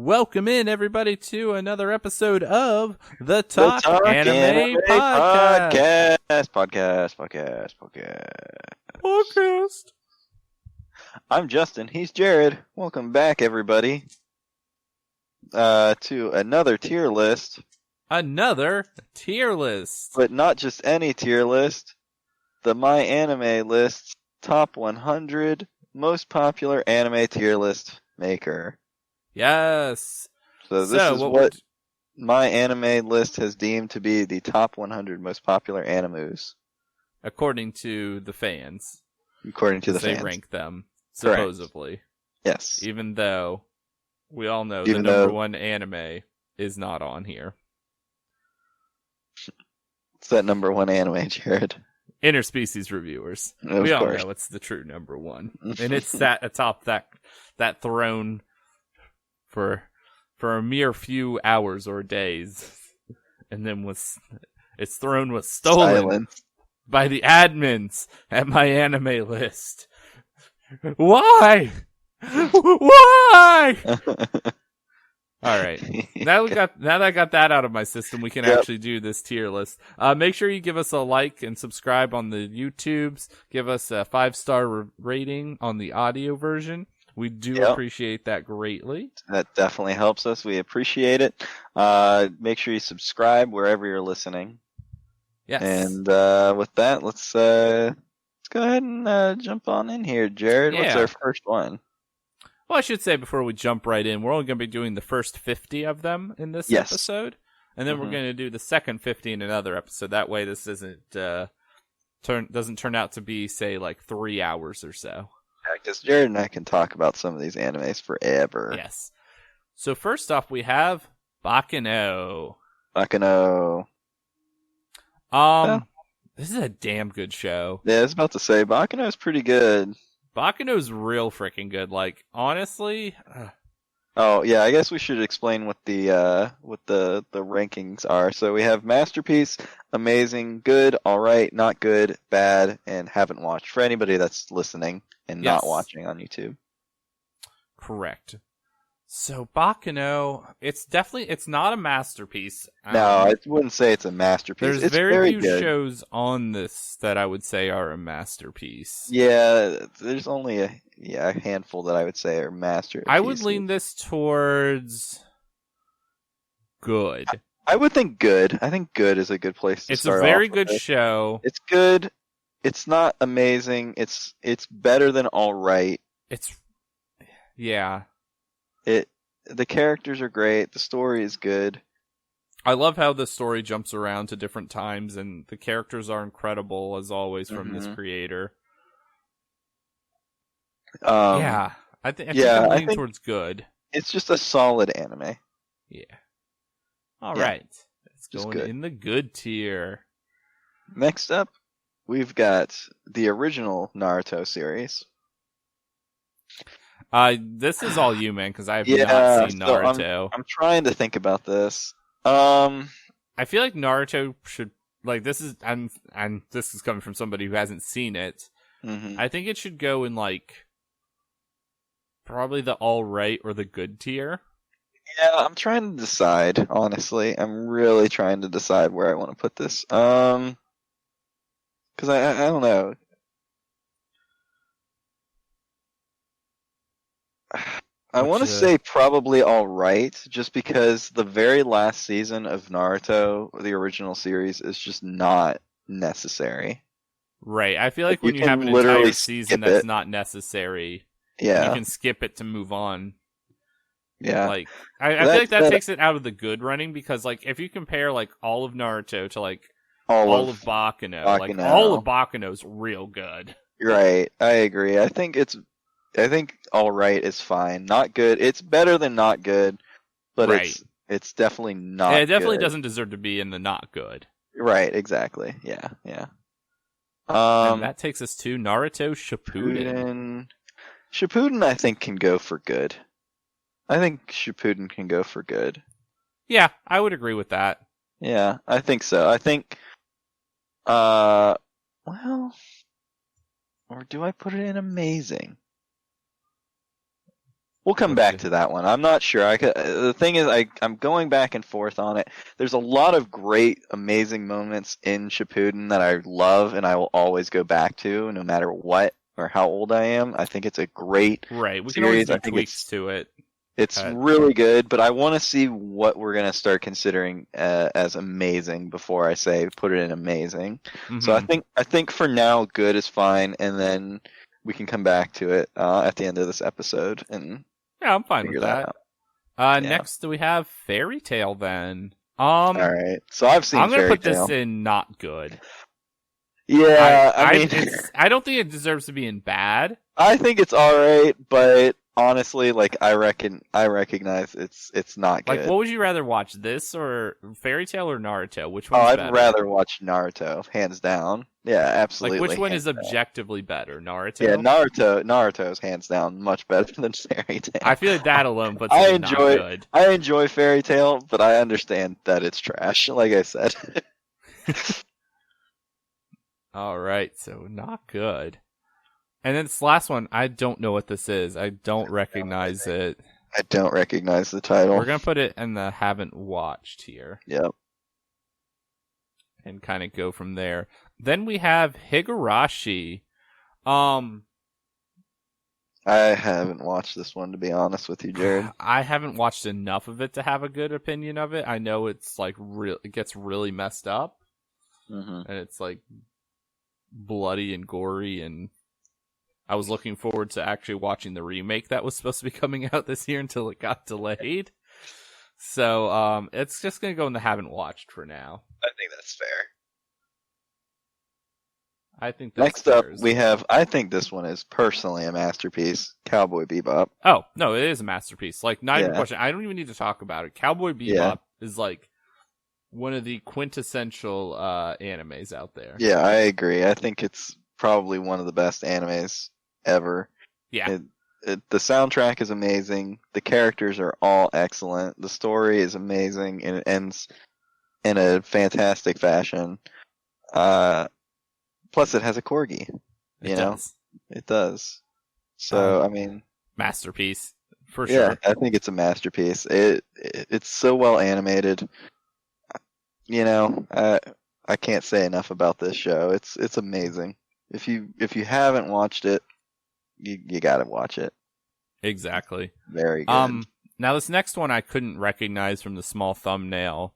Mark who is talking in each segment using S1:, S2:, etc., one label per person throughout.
S1: Welcome in, everybody, to another episode of the Talk,
S2: Talk
S1: Anime, Podcast. Podcast.
S2: I'm Justin. He's Jared. Welcome back, everybody, to another tier list.
S1: Another tier list.
S2: But not just any tier list. The MyAnimeList top 100 most popular anime tier list maker.
S1: Yes.
S2: So this is what MyAnimeList has deemed to be the top 100 most popular animes.
S1: According to the fans.
S2: According to the fans.
S1: They rank them, supposedly.
S2: Correct. Yes.
S1: Even though we all know the number one anime is not on here.
S2: It's that number one anime, Jared.
S1: Interspecies reviewers.
S2: Of
S1: we all
S2: course.
S1: know it's the true number one. And it's sat atop that throne for a mere few hours or days. And then its throne was stolen by the admins at MyAnimeList. Why? Why? All right. Now that I got that out of my system, we can actually do this tier list. Make sure you give us a like and subscribe on the YouTubes. Give us a 5-star rating on the audio version. We do appreciate that greatly.
S2: That definitely helps us. We appreciate it. Make sure you subscribe wherever you're listening.
S1: Yes.
S2: And with that, let's go ahead and jump on in here, Jared.
S1: Yeah.
S2: What's our first one?
S1: Well, I should say before we jump right in, we're only going to be doing the first 50 of them in this episode. And then we're going to do the second 50 in another episode. That way this doesn't turn out to be, say, like 3 hours or so.
S2: Yeah, because Jared and I can talk about some of these animes forever.
S1: Yes. So first off, we have Bakano. This is a damn good show.
S2: Yeah, I was about to say, Bakano is pretty good.
S1: Bakano's real freaking good. Like, honestly.
S2: Oh yeah, I guess we should explain what the rankings are. So we have masterpiece, amazing, good, all right, not good, bad, and haven't watched. For anybody that's listening and not watching on YouTube.
S1: Correct. So Bakano, it's not a masterpiece.
S2: No, I wouldn't say it's a masterpiece.
S1: There's
S2: it's
S1: very few
S2: good.
S1: shows on this that I would say are a masterpiece.
S2: Yeah, there's only a handful that I would say are masterpieces.
S1: I would lean this towards good.
S2: I would think good. I think good is a good place to start.
S1: It's a very good show.
S2: It's good. It's not amazing. It's better than all right. The characters are great. The story is good.
S1: I love how the story jumps around to different times, and the characters are incredible as always from this creator. I think I'm leaning towards good.
S2: It's just a solid anime.
S1: Yeah. All right. It's going in the good tier.
S2: Next up, we've got the original Naruto series.
S1: This is all you, man, because I have not seen Naruto.
S2: I'm trying to think about this.
S1: I feel like Naruto should this is and this is coming from somebody who hasn't seen it.
S2: Mm-hmm.
S1: I think it should go in probably the all right or the good tier.
S2: Yeah, I'm trying to decide. Honestly, I'm really trying to decide where I want to put this. Because I don't know. I want to say probably all right, just because the very last season of Naruto, the original series, is just not necessary.
S1: Right. I feel like when you have an entire season that's not necessary, you can skip it to move on.
S2: Yeah.
S1: I feel like that takes it out of the good running, because if you compare all of Naruto to all of Bakano, all of Bakano's real good.
S2: Right. I agree. I think all right is fine. Not good. It's better than not good, but it's definitely not.
S1: It definitely
S2: good.
S1: doesn't deserve to be in the not good.
S2: Right. Exactly. Yeah.
S1: And that takes us to Naruto Shippuden.
S2: Shippuden, I think, can go for good. I think Shippuden can go for good.
S1: Yeah, I would agree with that.
S2: Yeah, I think so. I think, or do I put it in amazing? We'll come
S1: What's
S2: back
S1: it?
S2: to that one. I'm not sure. The thing is, I'm going back and forth on it. There's a lot of great, amazing moments in Shippuden that I love, and I will always go back to, no matter what or how old I am. I think it's a great
S1: Right. We can always
S2: series.
S1: do
S2: I think
S1: tweaks to it.
S2: it's really good, but I want to see what we're gonna start considering as amazing before I say put it in amazing. So
S1: Mm-hmm.
S2: I think for now, good is fine, and then we can come back to it at the end of this episode and
S1: Yeah, I'm fine with
S2: figure that
S1: that.
S2: out. Yeah.
S1: Next we have Fairy Tail then.
S2: All right. So I've seen
S1: I'm gonna
S2: Fairy
S1: put this
S2: Tail.
S1: in not good.
S2: Yeah, I mean,
S1: I don't think it deserves to be in bad.
S2: I think it's all right, but honestly, like I recognize it's not
S1: Like,
S2: good.
S1: what would you rather watch, this or Fairy Tail or Naruto? Which
S2: Oh,
S1: one's
S2: I'd
S1: better?
S2: rather watch Naruto, hands down. Yeah, absolutely.
S1: Like, which one
S2: hands
S1: is
S2: down.
S1: objectively better, Naruto?
S2: Yeah, Naruto's hands down much better than Fairy Tail.
S1: I feel like that alone puts it in not good.
S2: I enjoy Fairy Tail, but I understand that it's trash. Like I said.
S1: All right, so not good. And then this last one, I don't know what this is. I don't recognize it.
S2: I don't recognize the title.
S1: We're gonna put it in the haven't watched here.
S2: Yep.
S1: And kind of go from there. Then we have Higurashi. I
S2: haven't watched this one, to be honest with you, Jared.
S1: I haven't watched enough of it to have a good opinion of it. I know it's like it gets really messed up,
S2: Mm-hmm.
S1: and it's like bloody and gory, and I was looking forward to actually watching the remake that was supposed to be coming out this year until it got delayed. So it's just gonna go in the haven't watched for now.
S2: I think that's fair.
S1: I think that's
S2: Next up,
S1: fair
S2: we
S1: well.
S2: have, I think this one is personally a masterpiece, Cowboy Bebop.
S1: Oh, no, it is a masterpiece. Like, not even a
S2: Yeah.
S1: question. I don't even need to talk about it. Cowboy Bebop is like one of the quintessential animes out there.
S2: Yeah, I agree. I think it's probably one of the best animes ever.
S1: Yeah.
S2: The soundtrack is amazing. The characters are all excellent. The story is amazing, and it ends in a fantastic fashion. Plus, it has a corgi.
S1: It does.
S2: It does. So, I mean,
S1: masterpiece for
S2: yeah,
S1: sure.
S2: I think it's a masterpiece. It's so well animated. I can't say enough about this show. It's amazing. If you haven't watched it, you gotta watch it.
S1: Exactly.
S2: Very good.
S1: Now this next one I couldn't recognize from the small thumbnail.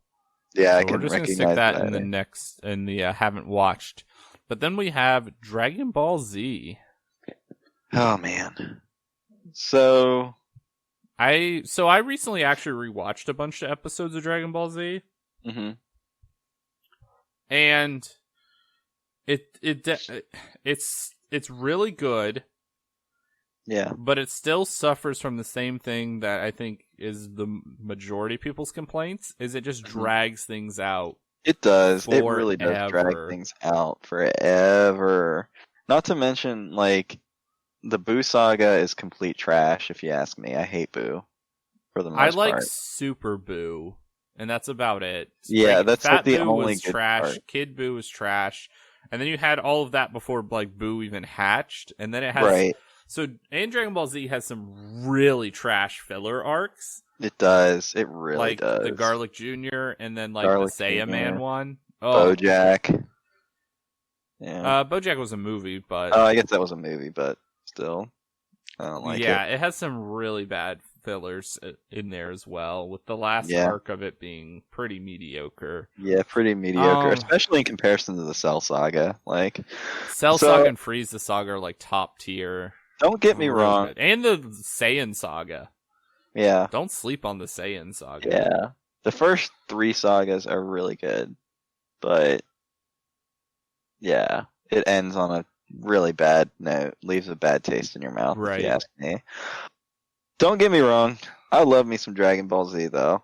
S2: Yeah,
S1: so
S2: I can
S1: we're just gonna
S2: recognize
S1: stick that in the haven't watched. But then we have Dragon Ball Z.
S2: Oh man. So
S1: I recently actually rewatched a bunch of episodes of Dragon Ball Z.
S2: Mm-hmm.
S1: And it's really good.
S2: Yeah.
S1: But it still suffers from the same thing that I think is the majority of people's complaints, is it just drags things out.
S2: It does.
S1: Forever.
S2: It really does drag things out forever. Not to mention, like, the Boo saga is complete trash, if you ask me. I hate Boo, for the most part.
S1: I like Super Boo, and that's about it.
S2: Yeah, that's
S1: Fat
S2: like the
S1: Boo
S2: only
S1: was
S2: good
S1: trash.
S2: part.
S1: Kid Boo was trash. And then you had all of that before, like, Boo even hatched. And then it has...
S2: Right.
S1: So, and Dragon Ball Z has some really trash filler arcs.
S2: It does. It really does.
S1: Like the Garlic Jr. and then, like,
S2: Garlic
S1: the Saiyaman
S2: Jr.
S1: one. Oh.
S2: BoJack. Yeah.
S1: BoJack was a movie, but...
S2: Oh, I guess that was a movie, but still. I don't like it.
S1: Yeah, it has some really bad fillers in there as well, with the last arc of it being pretty mediocre.
S2: Yeah, pretty mediocre, especially in comparison to the Cell Saga. Like,
S1: Cell Saga and Frieza Saga are like top tier.
S2: Don't get me wrong.
S1: Good. And the Saiyan Saga.
S2: Yeah.
S1: Don't sleep on the Saiyan Saga.
S2: Yeah. The first 3 sagas are really good, but yeah, it ends on a really bad note, leaves a bad taste in your mouth, if you ask me. Don't get me wrong, I love me some Dragon Ball Z though.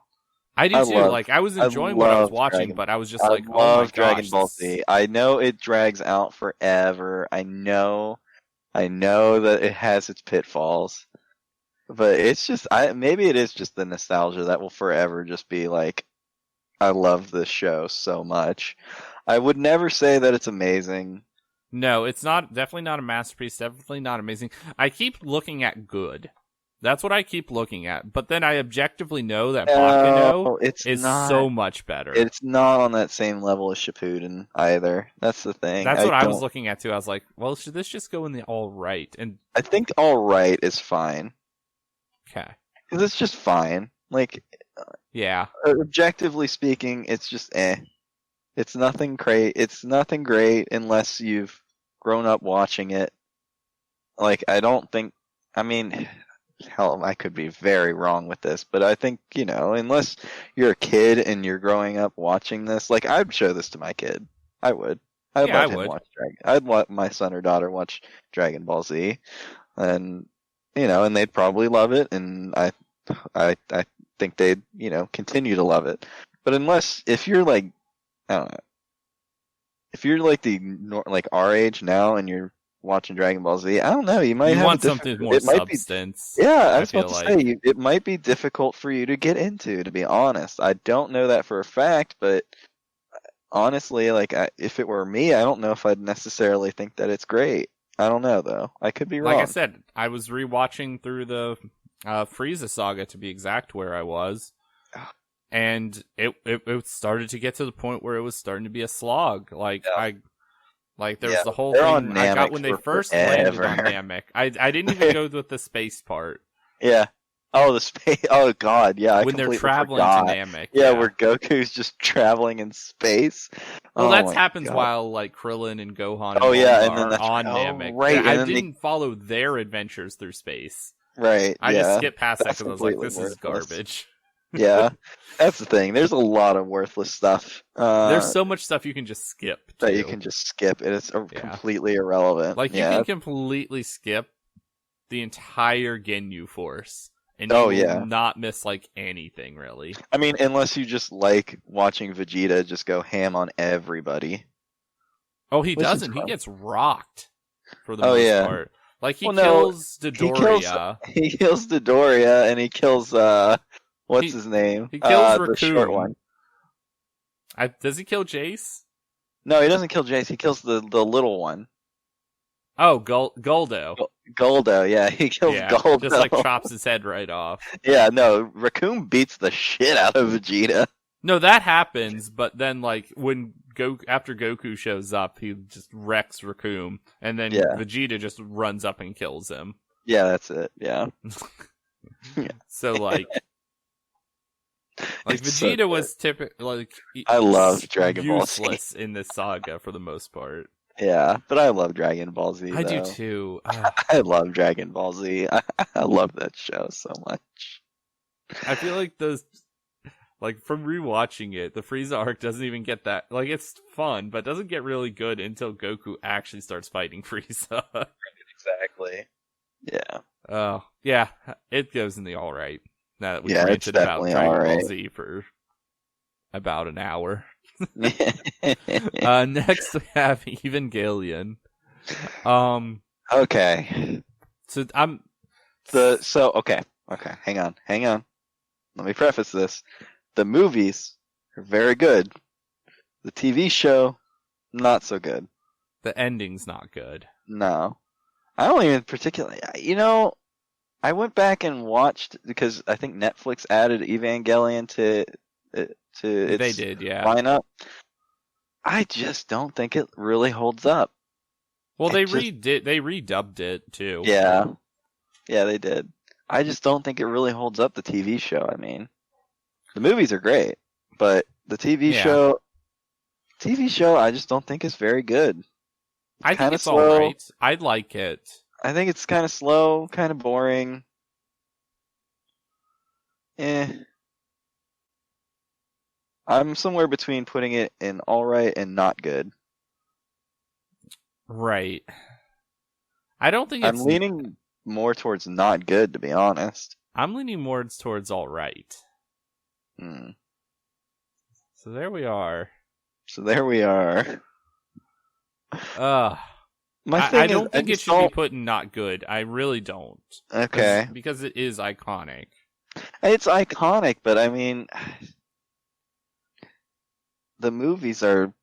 S1: I do too. Like, I was enjoying what I was watching, but I was just like,
S2: oh my gosh,
S1: Dragon
S2: Ball Z. I know it drags out forever. I know that it has its pitfalls, but it's just, maybe it is just the nostalgia that will forever just be like, I love this show so much. I would never say that it's amazing.
S1: No, it's not. Definitely not a masterpiece. Definitely not amazing. I keep looking at good. That's what I keep looking at. But then I objectively know that
S2: No,
S1: Baccano
S2: it's
S1: is
S2: not.
S1: so much better.
S2: It's not on that same level as Shippuden either. That's the thing.
S1: That's what I was looking at too. I was like, well, should this just go in the all right? And
S2: I think all right is fine.
S1: okay.
S2: Because it's just fine. Like,
S1: yeah.
S2: Objectively speaking, it's just eh. It's nothing great. It's nothing great unless you've grown up watching it. Like, I don't think. I mean, hell, I could be very wrong with this, but I think, unless you're a kid and you're growing up watching this, like, I'd show this to my kid. I would. I'd let him watch I'd let my son or daughter watch Dragon Ball Z, and and they'd probably love it, and I think they'd continue to love it. But if you're like, I don't know, if you're like like our age now and you're watching Dragon Ball Z, I don't know. You might want
S1: something more substance.
S2: I was about to say it might be difficult for you to get into. To be honest, I don't know that for a fact, but honestly, like if it were me, I don't know if I'd necessarily think that it's great. I don't know though. I could be wrong.
S1: Like I said, I was rewatching through the Frieza saga to be exact where I was, and it started to get to the point where it was starting to be a slog. Like there's the whole thing I got when they first landed on Namek. I didn't even go with the space part.
S2: Yeah. Oh, the space. Oh, God. Yeah.
S1: When they're traveling to Namek.
S2: Yeah, where Goku's just traveling in space.
S1: Well, that happens while like Krillin and Gohan and are on Namek.
S2: Right.
S1: I didn't follow their adventures through space.
S2: Right.
S1: I just skipped past that because I was like, this is garbage.
S2: Yeah, that's the thing. There's a lot of worthless stuff.
S1: There's so much stuff you can just skip.
S2: That you can just skip, and it's completely irrelevant.
S1: Like, you can completely skip the entire Ginyu Force, and you will not miss, like, anything, really.
S2: I mean, unless you just like watching Vegeta just go ham on everybody.
S1: Oh, he doesn't. He gets rocked, for the most part. Like, he kills Dodoria.
S2: He kills Dodoria, and he kills, what's his name?
S1: He kills Raccoon.
S2: The short one.
S1: Does he kill Jace?
S2: No, he doesn't kill Jace. He kills the little one.
S1: Oh, Goldo.
S2: Goldo, yeah. He kills Goldo.
S1: Just, like, chops his head right off.
S2: Yeah, no, Raccoon beats the shit out of Vegeta.
S1: No, that happens, but then, like, after Goku shows up, he just wrecks Raccoon, and then Vegeta just runs up and kills him.
S2: Yeah, that's it, yeah.
S1: So, like Vegeta was typically
S2: I love Dragon Ball Z.
S1: Useless in this saga for the most part.
S2: Yeah, but I love Dragon Ball Z.
S1: I do too.
S2: I love Dragon Ball Z. I love that show so much.
S1: I feel like from rewatching it, the Frieza arc doesn't even get that. Like, it's fun, but doesn't get really good until Goku actually starts fighting Frieza.
S2: Exactly. Yeah.
S1: Oh, yeah. It goes in the all right. Now that we've ranted about Dragon Ball Z for about an hour. Next we have Evangelion.
S2: Okay. Okay. Hang on. Let me preface this. The movies are very good. The TV show, not so good.
S1: The ending's not good.
S2: No. I don't even particularly... I went back and watched, because I think Netflix added Evangelion to its lineup. I just don't think it really holds up.
S1: Well, they redubbed it too.
S2: Yeah, they did. I just don't think it really holds up the TV show. I mean, the movies are great, but the TV show, I just don't think is very good.
S1: I think it's all right. I like it.
S2: I think it's kind of slow, kind of boring. I'm somewhere between putting it in all right and not good.
S1: Right. I don't think
S2: I'm leaning more towards not good, to be honest.
S1: I'm leaning more towards all right. So there we are. I don't think it should be put in not good. I really don't.
S2: Okay.
S1: Because it is iconic.
S2: It's iconic, but I mean, the movies are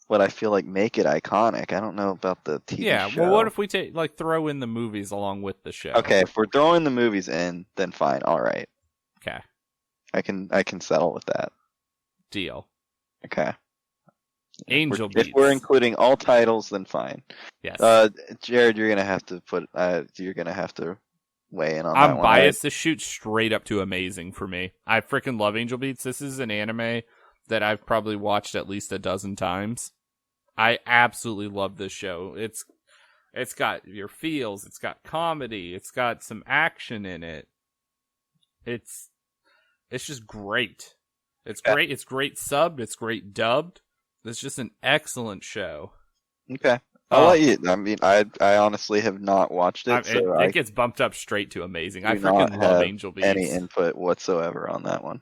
S2: what I feel like make it iconic. I don't know about the TV
S1: Yeah,
S2: show.
S1: well, what if we throw in the movies along with the show?
S2: Okay, if we're throwing the movies in, then fine. All right,
S1: Okay,
S2: I can settle with that.
S1: deal.
S2: Okay.
S1: Angel
S2: If we're
S1: Beats.
S2: including all titles, then fine.
S1: Yes.
S2: Jared, you're gonna have to weigh in on that
S1: I'm
S2: one.
S1: biased. This shoots straight up to amazing for me. I freaking love Angel Beats. This is an anime that I've probably watched at least a dozen times. I absolutely love this show. It's got your feels. It's got comedy. It's got some action in it. It's just great. It's great. It's great subbed. It's great dubbed. It's just an excellent show.
S2: Okay. I'll let you. I mean, I honestly have not watched it, so
S1: it gets bumped up straight to amazing. I
S2: do not
S1: freaking love
S2: have
S1: Angel Beats.
S2: any input whatsoever on that one.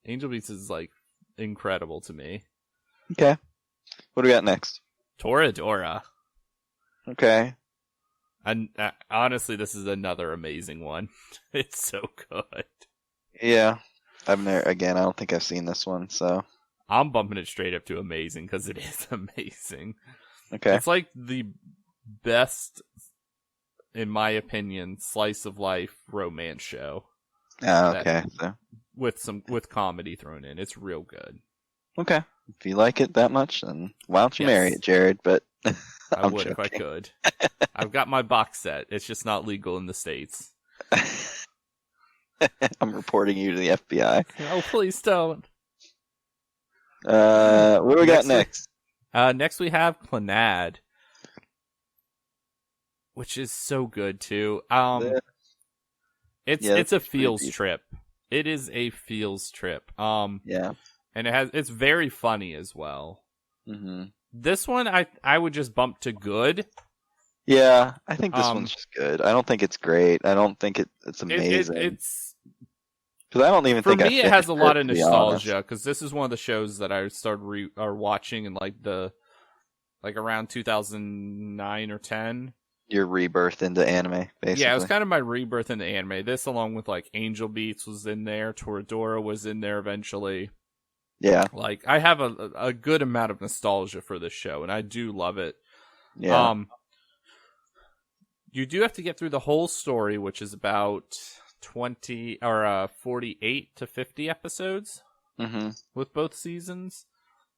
S1: Angel Beats is like incredible to me.
S2: Okay. What do we got next?
S1: Toradora.
S2: Okay.
S1: And honestly, this is another amazing one. It's so good.
S2: Yeah. I've never. Again, I don't think I've seen this one, so.
S1: I'm bumping it straight up to amazing because it is amazing.
S2: Okay.
S1: It's like the best, in my opinion, slice of life romance show.
S2: Oh, okay. So.
S1: With comedy thrown in. It's real good.
S2: Okay. If you like it that much, then why don't you marry it, Jared? But
S1: I would if I could. I've got my box set. It's just not legal in the States.
S2: I'm reporting you to the FBI.
S1: Oh, please don't.
S2: What do we got next?
S1: Next we have Clannad, which is so good too. It's a feels trip. It is a feels trip.
S2: Yeah.
S1: And it's very funny as well.
S2: Mm-hmm.
S1: This one I would just bump to good.
S2: Yeah, I think this one's just good. I don't think it's great. I don't think it's amazing.
S1: It's
S2: because I don't even think
S1: for me it has a lot of nostalgia
S2: honest.
S1: because this is one of the shows that I started watching in like around 2009 or 10.
S2: Your rebirth into anime, basically.
S1: Yeah, it was kind of my rebirth into anime. This, along with like Angel Beats, was in there. Toradora was in there eventually.
S2: Yeah,
S1: like I have a good amount of nostalgia for this show, and I do love it.
S2: Yeah.
S1: You do have to get through the whole story, which is about 20 or 48 to 50 episodes with both seasons.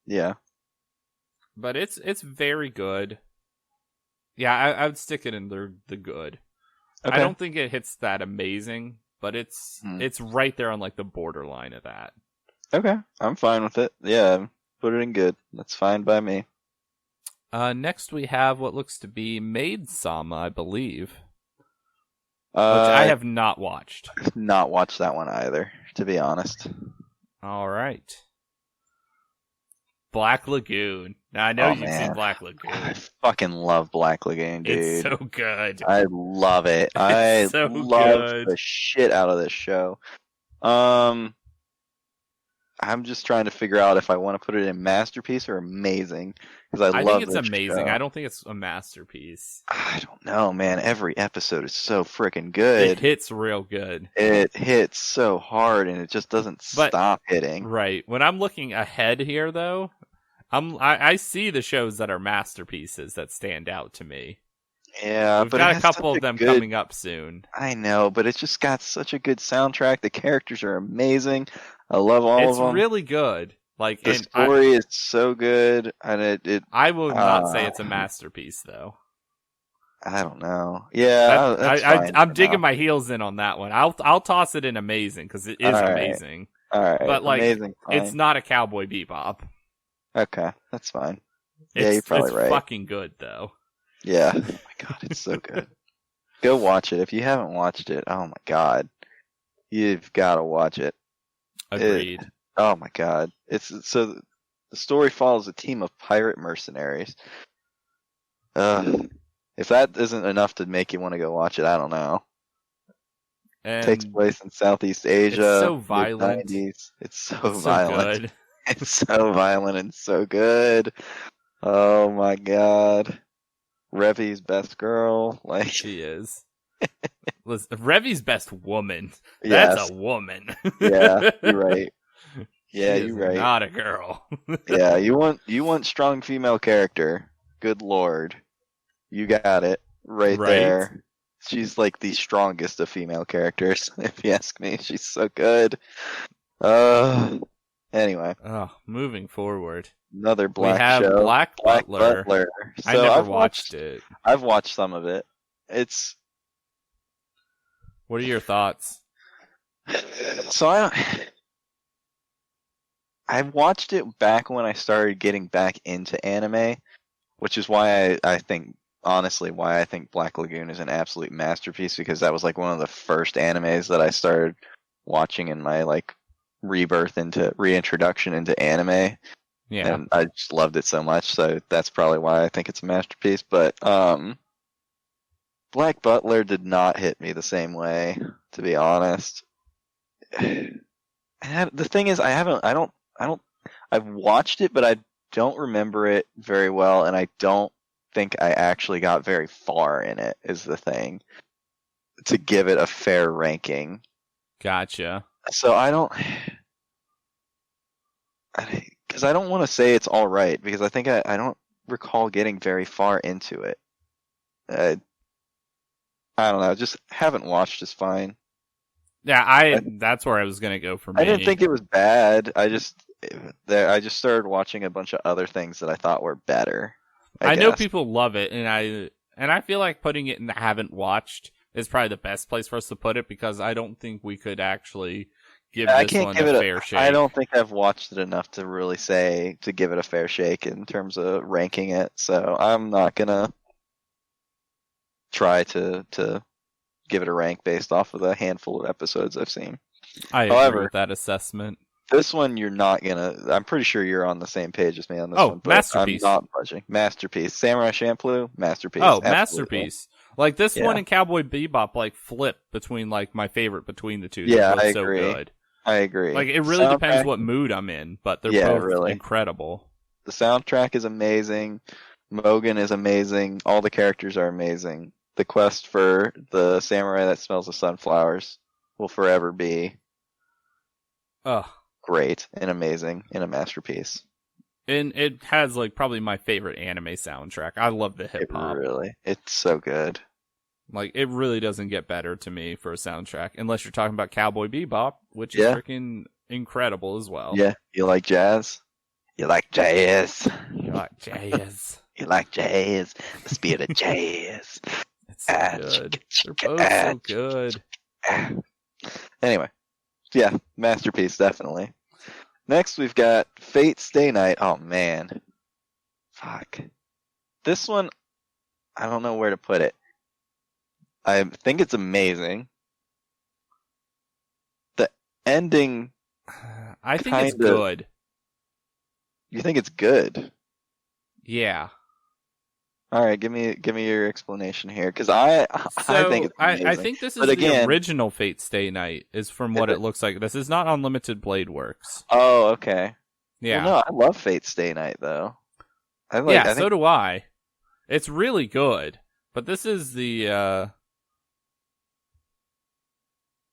S2: Yeah,
S1: but it's very good. Yeah, I would stick it in the good. Okay. I don't think it hits that amazing, but it's right there on like the borderline of that.
S2: Okay, I'm fine with it. Yeah, put it in good. That's fine by me.
S1: Next we have what looks to be Maid-sama, I believe. Which I have not watched.
S2: I've not watched that one either, to be honest.
S1: All right. Black Lagoon. Now I know you've seen Black Lagoon.
S2: I fucking love Black Lagoon, dude.
S1: It's so good.
S2: I love it. I love the shit out of this show. I'm just trying to figure out if I want to put it in masterpiece or amazing because I love
S1: think it's amazing.
S2: Show.
S1: I don't think it's a masterpiece.
S2: I don't know, man. Every episode is so freaking good.
S1: It hits real good.
S2: It hits so hard, and it just doesn't stop hitting.
S1: Right. When I'm looking ahead here, though, I see the shows that are masterpieces that stand out to me.
S2: Yeah,
S1: we've got a couple of them coming up soon.
S2: I know, but it's just got such a good soundtrack. The characters are amazing. I love all of them.
S1: It's really good. Like
S2: the story is so good, and
S1: I will not say it's a masterpiece, though.
S2: I don't know. Yeah,
S1: I'm digging my heels in on that one. I'll toss it in amazing because it is amazing.
S2: All right,
S1: but like
S2: amazing,
S1: it's not a Cowboy Bebop.
S2: Okay, that's fine. Yeah, you're probably right.
S1: It's fucking good though.
S2: Yeah. Oh my god, it's so good. Go watch it if you haven't watched it. Oh my god, you've got to watch it.
S1: Agreed.
S2: Oh my god, it's so the story follows a team of pirate mercenaries. If that isn't enough to make you want to go watch it, I don't know.
S1: And
S2: it takes place in Southeast Asia.
S1: It's so violent.
S2: It's so violent. Good. It's so violent and so good. Oh my god. Revi's best girl. Like
S1: she is. Listen, Revi's best woman. That's a woman.
S2: Yeah, you're right. Yeah,
S1: She is
S2: you're right.
S1: not a girl.
S2: Yeah, you want strong female character. Good lord. You got it right there. She's like the strongest of female characters, if you ask me. She's so good. Anyway,
S1: Oh, moving forward.
S2: another
S1: We
S2: black
S1: have
S2: show.
S1: Black Butler.
S2: So
S1: I never watched it.
S2: I've watched some of it. It's
S1: What are your thoughts?
S2: so I watched it back when I started getting back into anime, which is why I think honestly why I think Black Lagoon is an absolute masterpiece, because that was like one of the first animes that I started watching in my like reintroduction into anime.
S1: Yeah.
S2: And I just loved it so much, so that's probably why I think it's a masterpiece. But Black Butler did not hit me the same way, to be honest. The thing is, I've watched it, but I don't remember it very well, and I don't think I actually got very far in it, is the thing, to give it a fair ranking.
S1: Gotcha.
S2: So because I don't want to say it's all right, because I think I don't recall getting very far into it. I don't know, just haven't watched is fine.
S1: Yeah, that's where I was gonna go for me.
S2: I didn't think it was bad. I just started watching a bunch of other things that I thought were better. I
S1: know
S2: guess.
S1: people love it, and I feel like putting it in the haven't watched is probably the best place for us to put it, because I don't think we could actually give this one a fair shake.
S2: I don't think I've watched it enough to really say to give it a fair shake in terms of ranking it. So I'm not gonna try to give it a rank based off of the handful of episodes I've seen.
S1: However, agree with that assessment.
S2: This one you're not gonna. I'm pretty sure you're on the same page as me on this one.
S1: Oh, masterpiece!
S2: I'm not budging. Masterpiece. Samurai Champloo. Masterpiece.
S1: Oh,
S2: absolutely.
S1: Masterpiece! Like this one and Cowboy Bebop, like flip between like my favorite between the two.
S2: Yeah,
S1: they're both
S2: I
S1: so
S2: agree.
S1: Good.
S2: I agree.
S1: Like it really depends what mood I'm in, but they're both incredible.
S2: The soundtrack is amazing. Mogan is amazing. All the characters are amazing. The quest for the samurai that smells of sunflowers will forever be great and amazing and a masterpiece.
S1: And it has like probably my favorite anime soundtrack. I love the hip hop.
S2: It's so good.
S1: Like it really doesn't get better to me for a soundtrack, unless you're talking about Cowboy Bebop, which is freaking incredible as well.
S2: Yeah, you like jazz? You like jazz?
S1: You like jazz?
S2: You like jazz? The spirit of jazz.
S1: It's so good. They're both so good.
S2: Anyway, yeah, masterpiece, definitely. Next, we've got Fate Stay Night. Oh, man. Fuck. This one, I don't know where to put it. I think it's amazing. The ending...
S1: I think it's good.
S2: You think it's good?
S1: Yeah.
S2: All right, give me your explanation here, because I think it's amazing.
S1: I think this is the original Fate Stay Night, is from what it looks like. This is not Unlimited Blade Works.
S2: Oh, okay.
S1: Yeah.
S2: Well, no, I love Fate Stay Night though.
S1: So do I. It's really good, but this is the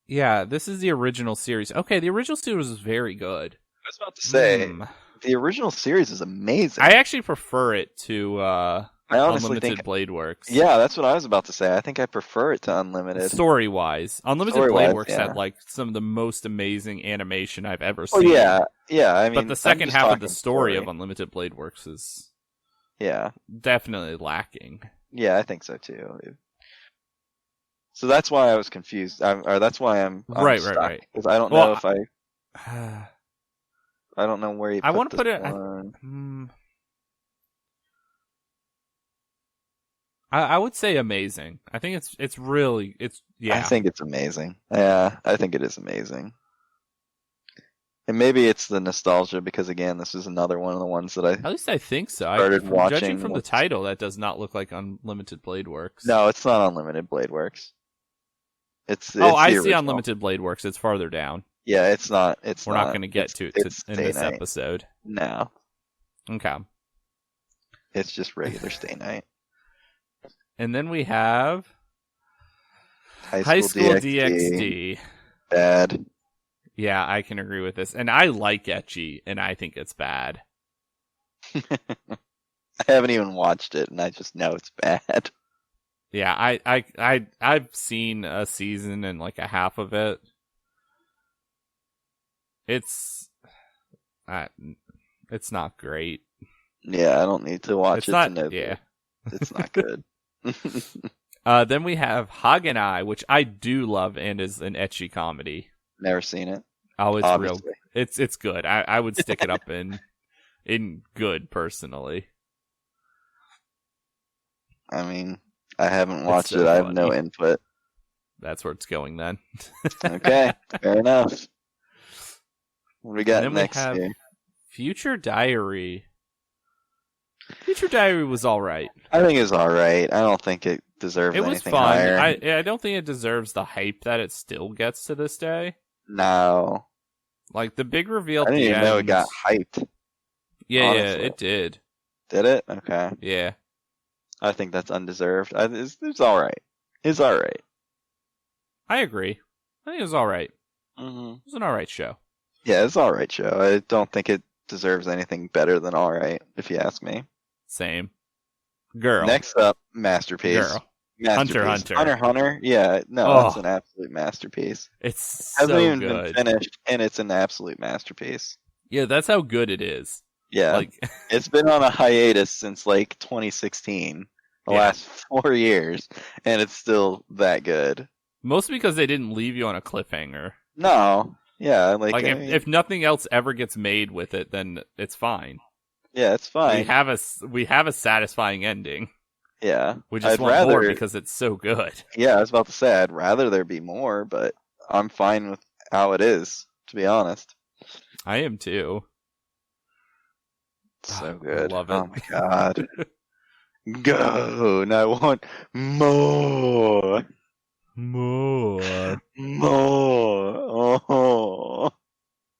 S1: this is the original series. Okay, the original series is very good.
S2: I was about to say the original series is amazing.
S1: I actually prefer it to
S2: I honestly
S1: Unlimited
S2: think
S1: Blade Works.
S2: Yeah, that's what I was about to say. I think I prefer it to Unlimited.
S1: Story-wise. Unlimited Blade Works had like some of the most amazing animation I've ever seen.
S2: Oh, yeah. I mean,
S1: but the second half of the story of Unlimited Blade Works is definitely lacking.
S2: Yeah, I think so too. So that's why I was confused. That's why I'm
S1: right.
S2: Because I don't know if I don't know where you.
S1: I want to put it. I would say amazing. I think it's really. I
S2: think it's amazing. Yeah, I think it is amazing. And maybe it's the nostalgia, because again, this is another one of the ones that
S1: at least I think so.
S2: Started watching.
S1: Judging from the title, that does not look like Unlimited Blade Works.
S2: No, it's not Unlimited Blade Works. It's
S1: I see Unlimited Blade Works. It's farther down.
S2: Yeah, it's not.
S1: We're not going to get to it in this episode.
S2: No.
S1: Okay.
S2: It's just regular Stay Night.
S1: And then we have High School DxD.
S2: Bad.
S1: Yeah, I can agree with this. And I like ecchi, and I think it's bad.
S2: I haven't even watched it, and I just know it's bad.
S1: Yeah, I've seen a season and like a half of it. It's it's not great.
S2: Yeah, I don't need to watch
S1: It's
S2: it
S1: not.
S2: to know
S1: Yeah.
S2: that it's not good.
S1: Then we have Hagenai, which I do love and is an ecchi comedy.
S2: Never seen it.
S1: Oh, it's
S2: Obviously.
S1: real. It's good. I would stick it up in good personally.
S2: I mean, I haven't watched
S1: so
S2: it. I have no
S1: funny.
S2: input.
S1: That's where it's going then.
S2: Okay, fair enough. What we got
S1: And then
S2: next
S1: we have
S2: here?
S1: Future Diary. Future Diary was all right.
S2: I think it's all right. I don't think it deserves
S1: It was
S2: anything
S1: fun.
S2: higher.
S1: I don't think it deserves the hype that it still gets to this day.
S2: No.
S1: Like the big reveal
S2: I
S1: at
S2: didn't
S1: the
S2: even
S1: end.
S2: know it got hyped.
S1: Yeah,
S2: honestly.
S1: it did.
S2: Did it? Okay.
S1: Yeah.
S2: I think that's undeserved. It's all right. It's all right.
S1: I agree. I think it was all right.
S2: Mm-hmm.
S1: It was an all right show.
S2: Yeah, it's all right show. I don't think it deserves anything better than all right, if you ask me.
S1: Same. Girl.
S2: Next up, Masterpiece.
S1: Girl.
S2: Masterpiece.
S1: Hunter.
S2: Hunter. Yeah, no, that's an absolute masterpiece.
S1: It's
S2: Hasn't
S1: so
S2: even
S1: good.
S2: been finished, and it's an absolute masterpiece.
S1: Yeah, that's how good it is.
S2: Yeah,
S1: Like
S2: it's been on a hiatus since like 2016, the last 4 years, and it's still that good.
S1: Mostly because they didn't leave you on a cliffhanger.
S2: No, yeah, like I mean,
S1: if nothing else ever gets made with it, then it's fine.
S2: Yeah, it's fine.
S1: We have a satisfying ending.
S2: Yeah,
S1: We just want more because it's so good.
S2: Yeah, I was about to say I'd rather there be more, but I'm fine with how it is, to be honest.
S1: I am too.
S2: So good.
S1: I love it.
S2: Oh my god. Go! And I want more.
S1: More.
S2: Oh.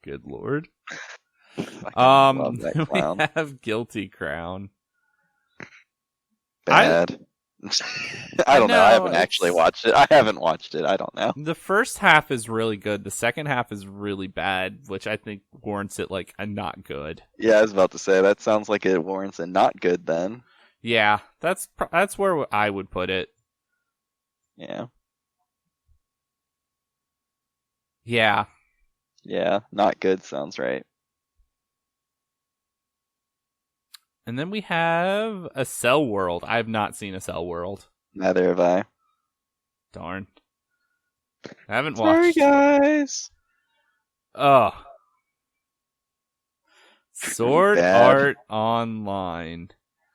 S1: Good lord.
S2: Love that clown.
S1: We have Guilty Crown.
S2: Bad. I don't know. I haven't actually watched it. I haven't watched it. I don't know.
S1: The first half is really good. The second half is really bad, which I think warrants it like a not good.
S2: Yeah, I was about to say that sounds like it warrants a not good then.
S1: Yeah, that's where I would put it.
S2: Yeah.
S1: Yeah.
S2: Yeah, not good sounds right.
S1: And then we have A Cell World. I have not seen A Cell World.
S2: Neither have I.
S1: Darn. I haven't watched.
S2: Sorry, guys.
S1: Oh. Sword Art Online.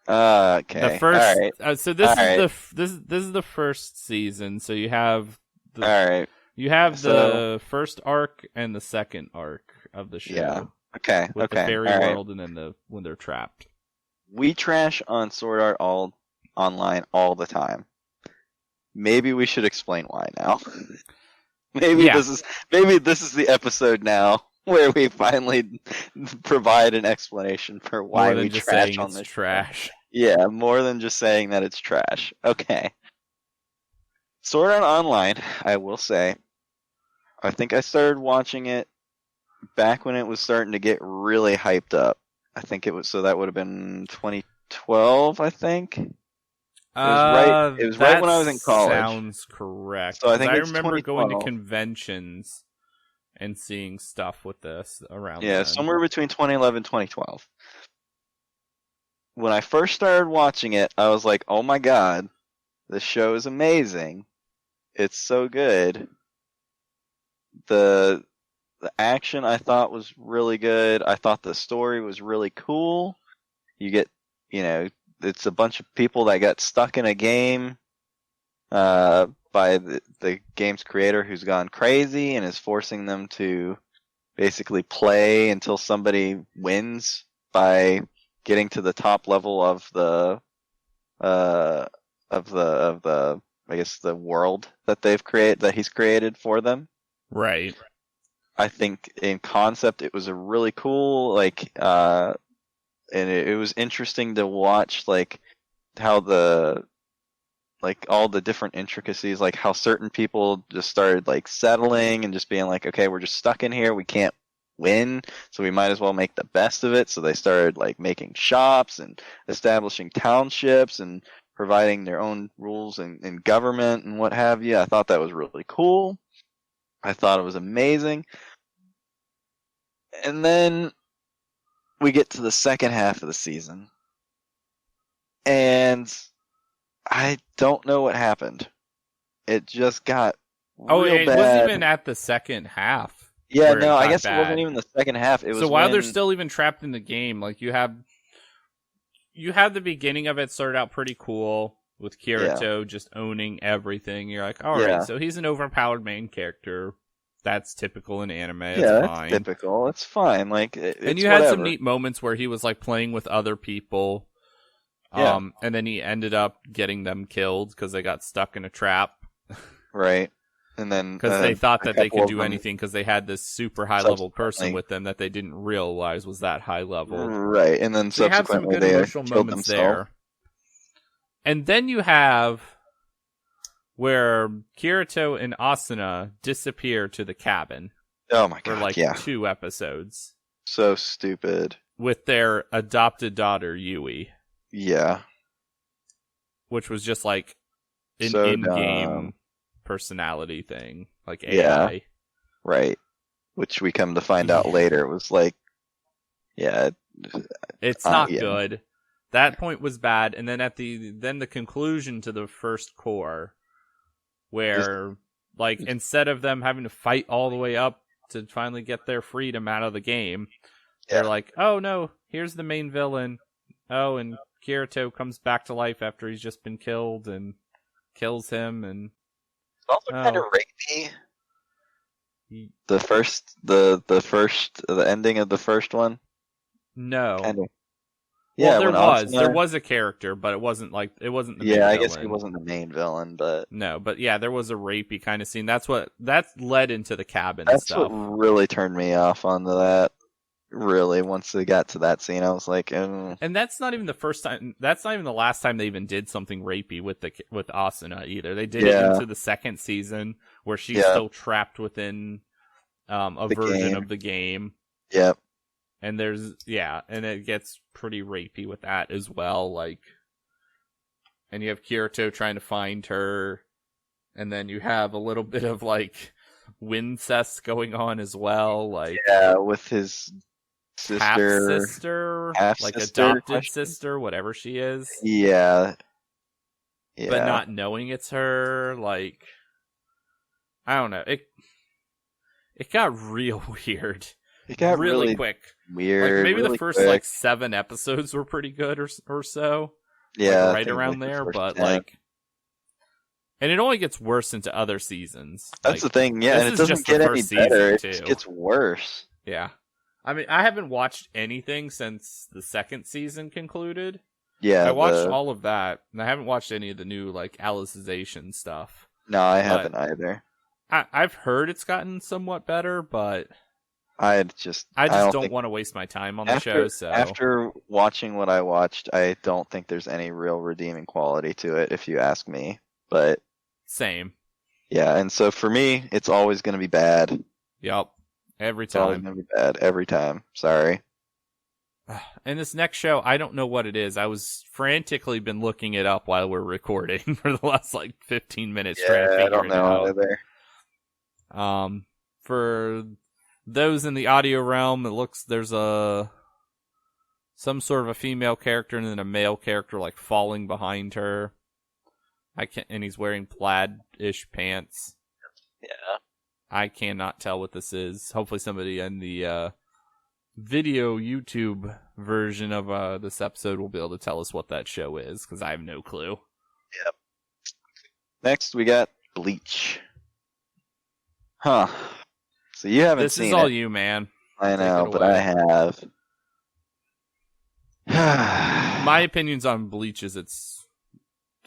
S2: Okay.
S1: The first.
S2: All right.
S1: So this is this is the first season. So you have.
S2: All right.
S1: You have the first arc and the second arc of the show.
S2: Yeah. Okay.
S1: With the fairy world and then when they're trapped.
S2: We trash on Sword Art Online all the time. Maybe we should explain why now. Maybe this is the episode now where we finally provide an explanation for why we trash on this
S1: trash.
S2: Yeah, more than just saying that it's trash. Okay. Sword Art Online, I will say, I think I started watching it back when it was starting to get really hyped up. I think it was, so that would have been 2012, I think. It was right when I was in college.
S1: Sounds correct.
S2: So I think
S1: I remember
S2: 2012.
S1: going to conventions and seeing stuff with this around.
S2: Yeah,
S1: then.
S2: somewhere between 2011 and 2012. When I first started watching it, I was like, "Oh my god, this show is amazing! It's so good." The action I thought was really good. I thought the story was really cool. You get, it's a bunch of people that got stuck in a game by the game's creator who's gone crazy and is forcing them to basically play until somebody wins by getting to the top level of the I guess the world that he's created for them.
S1: Right.
S2: I think in concept it was a really cool and it was interesting to watch how the like all the different intricacies, like how certain people just started like settling and just being like, okay, we're just stuck in here, we can't win, so we might as well make the best of it. So they started like making shops and establishing townships and providing their own rules and government and what have you. I thought that was really cool. I thought it was amazing. And then we get to the second half of the season, and I don't know what happened. It just got real
S1: it
S2: bad.
S1: wasn't even at the second half.
S2: Yeah,
S1: where
S2: no, I
S1: got
S2: guess it
S1: bad.
S2: wasn't even the second half. It was
S1: So while
S2: when...
S1: they're still even trapped in the game, like you have the beginning of it started out pretty cool with Kirito just owning everything. You're like, all right, so he's an overpowered main character. That's typical in anime. It's fine.
S2: That's typical. It's fine. Like,
S1: and you had some neat moments where he was like playing with other people. And then he ended up getting them killed because they got stuck in a trap.
S2: Right. And then
S1: because they thought that they could do anything because they had this super high level person with them that they didn't realize was that high level.
S2: Right. And then subsequently
S1: you have some good emotional moments there. And then you have where Kirito and Asuna disappear to the cabin.
S2: Oh my god!
S1: For like 2 episodes.
S2: So stupid.
S1: With their adopted daughter Yui.
S2: Yeah.
S1: Which was just like an in-game personality thing, like AI.
S2: Yeah. Right. Which we come to find out later it was like,
S1: it's not good. That point was bad, and then the conclusion to the first core, where like instead of them having to fight all the way up to finally get their freedom out of the game, they're like, oh no, here's the main villain. Oh, and Kirito comes back to life after he's just been killed and kills him, and
S2: it's also kind of rapey. The ending of the first one.
S1: No.
S2: Kind of.
S1: Yeah, well, there was a character, but it wasn't the main villain.
S2: I guess he wasn't the main villain, but
S1: no, but yeah, there was a rapey kind of scene. That led into the cabin.
S2: That's
S1: stuff.
S2: what really turned me off onto that. Really, once they got to that scene, I was like,
S1: And that's not even the first time. That's not even the last time they even did something rapey with Asuna either. They did it into the second season where she's still trapped within a version of the game.
S2: Yep.
S1: And and it gets pretty rapey with that as well. Like, and you have Kirito trying to find her, and then you have a little bit of like wincest going on as well. Like,
S2: with his sister,
S1: half-sister, like adopted sister, whatever she is.
S2: Yeah.
S1: But not knowing it's her, like, I don't know. It got real weird.
S2: It got
S1: really quick.
S2: Weird.
S1: Like maybe
S2: really
S1: the first
S2: quick.
S1: like 7 episodes were pretty good or so.
S2: Yeah,
S1: like, right around there, but
S2: 10.
S1: like, and it only gets worse into other seasons.
S2: That's the thing, and it doesn't get any better. It just gets worse.
S1: Yeah, I mean, I haven't watched anything since the second season concluded.
S2: Yeah,
S1: I watched all of that, and I haven't watched any of the new like Alicization stuff.
S2: No, I haven't either.
S1: I've heard it's gotten somewhat better, but
S2: I just
S1: don't want to waste my time on the show. So
S2: after watching what I watched, I don't think there's any real redeeming quality to it, if you ask me. But
S1: same.
S2: Yeah, and so for me, it's always going to be bad.
S1: Yep, every
S2: time. It's always going to be bad every time. Sorry.
S1: And this next show, I don't know what it is. I was frantically been looking it up while we're recording for the last like 15 minutes trying to figure
S2: I don't know
S1: either. For those in the audio realm, it looks there's some sort of a female character and then a male character like falling behind her. And he's wearing plaid-ish pants.
S2: Yeah.
S1: I cannot tell what this is. Hopefully somebody in the video YouTube version of this episode will be able to tell us what that show is, because I have no clue.
S2: Yep. Next, we got Bleach. Huh. So you haven't seen it.
S1: This is all you, man.
S2: I know, but I have.
S1: My opinions on Bleach is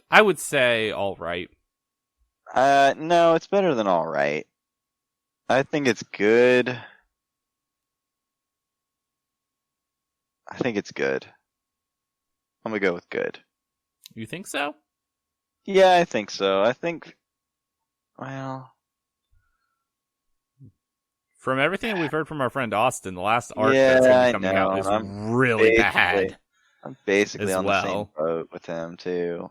S1: I would say all right.
S2: No, it's better than all right. I think it's good. I'm gonna go with good.
S1: You think so?
S2: Yeah, I think so. I think, well,
S1: From everything we've heard from our friend Austin, the last arc
S2: yeah,
S1: that's going to be
S2: I
S1: coming out
S2: know,
S1: is
S2: and
S1: really
S2: basically,
S1: bad
S2: I'm basically
S1: as
S2: on the same
S1: well.
S2: boat with him too.